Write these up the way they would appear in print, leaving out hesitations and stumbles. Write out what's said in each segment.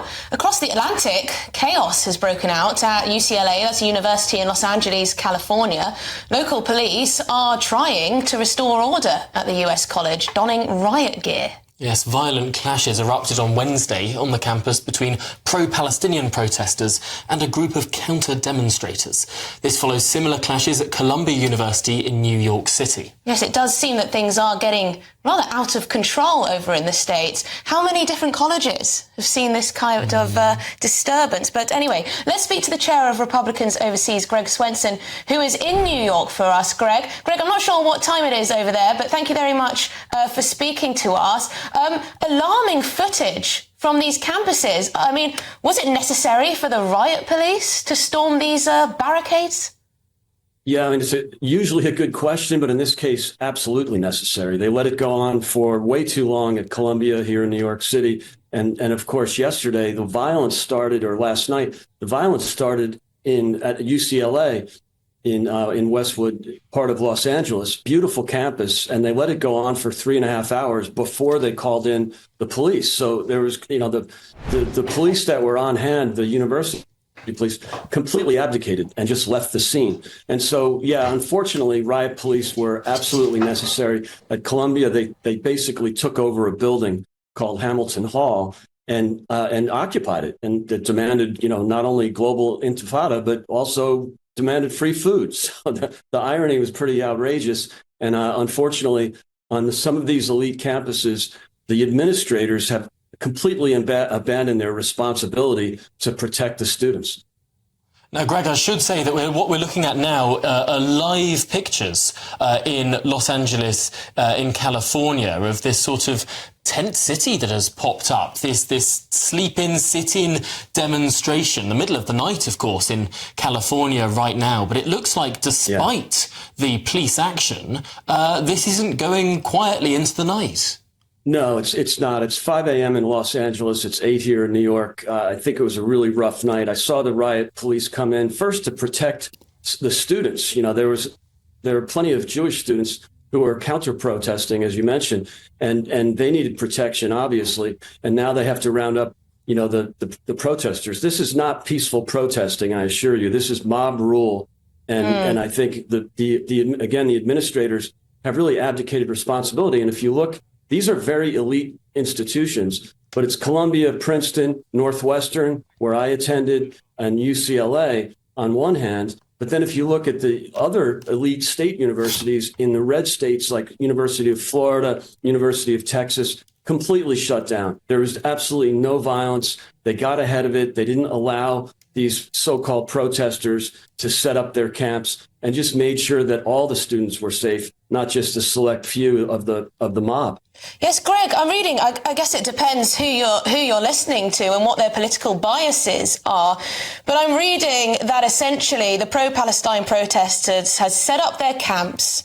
Now, across the Atlantic, chaos has broken out at UCLA, that's a university in Los Angeles, California. Local police are trying to restore order at the US college, donning riot gear. Yes, violent clashes erupted on Wednesday on the campus between pro-Palestinian protesters and a group of counter-demonstrators. This follows similar clashes at Columbia University in New York City. Yes, it does seem that things are getting rather out of control over in the States. How many different colleges have seen this kind of disturbance? But anyway, let's speak to the chair of Republicans Overseas, Greg Swenson, who is in New York for us. Greg, I'm not sure what time it is over there, but thank you very much for speaking to us. Alarming footage from these campuses. I mean, was it necessary for the riot police to storm these barricades? Yeah, I mean, it's usually a good question, but in this case, absolutely necessary. They let it go on for way too long at Columbia here in New York City. And of course, yesterday, the violence started, or last night, the violence started at UCLA in Westwood, part of Los Angeles, beautiful campus, and they let it go on for 3.5 hours before they called in the police. So there was, the police that were on hand, the university police, completely abdicated and just left the scene. And so, yeah, unfortunately, riot police were absolutely necessary. At Columbia, they basically took over a building called Hamilton Hall and occupied it, and that demanded, not only global intifada, but also demanded free food. So the irony was pretty outrageous. And unfortunately, on some of these elite campuses, the administrators have completely abandoned their responsibility to protect the students. Now, Greg, I should say that what we're looking at now are live pictures in Los Angeles, in California, of this sort of tent city that has popped up, this sleep-in, sit-in demonstration, the middle of the night, of course, in California right now. But it looks like despite the police action, this isn't going quietly into the night. No, it's not. It's 5 a.m. in Los Angeles. It's 8 here in New York. I think it was a really rough night. I saw the riot police come in first to protect the students. There were plenty of Jewish students who were counter-protesting, as you mentioned, and they needed protection, obviously. And now they have to round up, the protesters. This is not peaceful protesting, I assure you. This is mob rule. And I think the administrators have really abdicated responsibility. And if you look, these are very elite institutions, but it's Columbia, Princeton, Northwestern, where I attended, and UCLA on one hand. But then if you look at the other elite state universities in the red states, like University of Florida, University of Texas, completely shut down. There was absolutely no violence. They got ahead of it. They didn't allow these so-called protesters to set up their camps, and just made sure that all the students were safe, not just a select few of the mob. Yes, Greg, I'm reading. I guess it depends who you're listening to and what their political biases are. But I'm reading that essentially the pro-Palestine protesters had set up their camps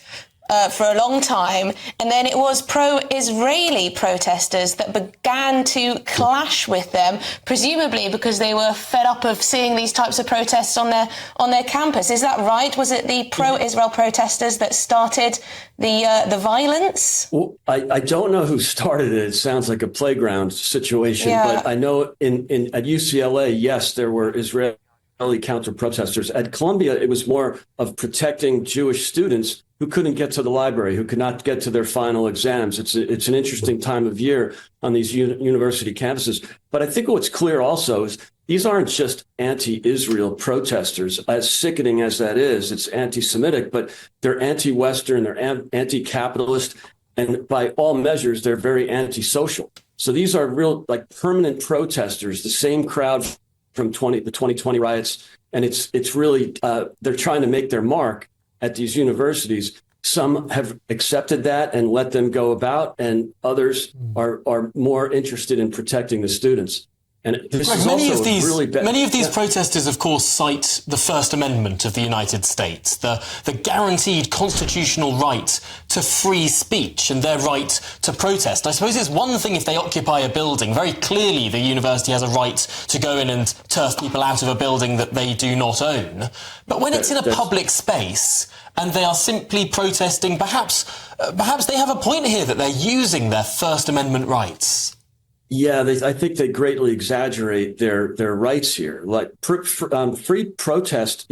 for a long time, and then it was pro-Israeli protesters that began to clash with them, presumably because they were fed up of seeing these types of protests on their campus. Is that right? Was it the pro-Israel protesters that started the violence? Well, I don't know who started it. It sounds like a playground situation, but I know at UCLA, yes, there were Israeli counter-protesters. At Columbia, it was more of protecting Jewish students who couldn't get to the library, who could not get to their final exams. It's an interesting time of year on these university campuses. But I think what's clear also is these aren't just anti-Israel protesters, as sickening as that is. It's anti-Semitic, but they're anti-Western, they're anti-capitalist, and by all measures, they're very anti-social. So these are real, permanent protesters, the same crowd from the 2020 riots. And it's really, they're trying to make their mark at these universities. Some have accepted that and let them go about, and others are more interested in protecting the students. And this is many also of these, really bad. Many of these protesters, of course, cite the First Amendment of the United States, the guaranteed constitutional right to free speech and their right to protest. I suppose it's one thing if they occupy a building. Very clearly, the university has a right to go in and turf people out of a building that they do not own. But when it's in a public space and they are simply protesting, perhaps they have a point here that they're using their First Amendment rights. Yeah, I think they greatly exaggerate their rights here. Like free protest,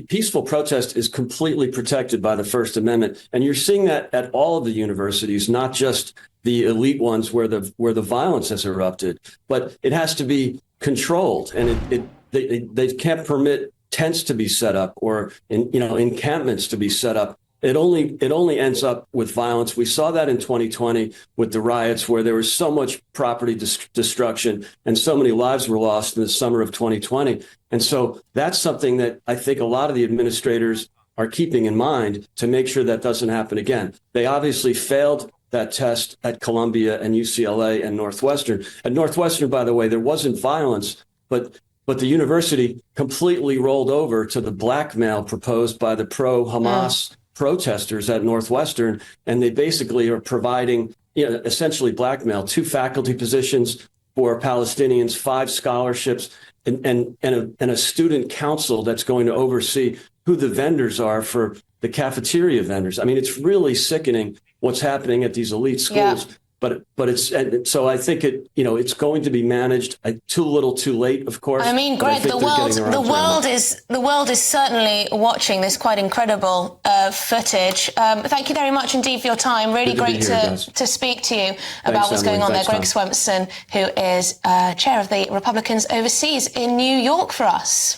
peaceful protest is completely protected by the First Amendment, and you're seeing that at all of the universities, not just the elite ones where the violence has erupted. But it has to be controlled, and they can't permit tents to be set up or encampments to be set up. It only ends up with violence. We saw that in 2020 with the riots, where there was so much property destruction and so many lives were lost in the summer of 2020. And so that's something that I think a lot of the administrators are keeping in mind to make sure that doesn't happen again. They obviously failed that test at Columbia and UCLA and Northwestern. At Northwestern, by the way, there wasn't violence, but the university completely rolled over to the blackmail proposed by the pro-Hamas protesters at Northwestern, and they basically are providing, essentially blackmail, 2 faculty positions for Palestinians, 5 scholarships, and a student council that's going to oversee who the vendors are for the cafeteria vendors. I mean, it's really sickening what's happening at these elite schools. Yeah. But so I think it's going to be managed too little, too late. Of course. I mean, Greg, the world is certainly watching this quite incredible footage. Thank you very much indeed for your time. Really great to speak to you about what's going on there. Greg Swenson, who is chair of the Republicans overseas in New York for us.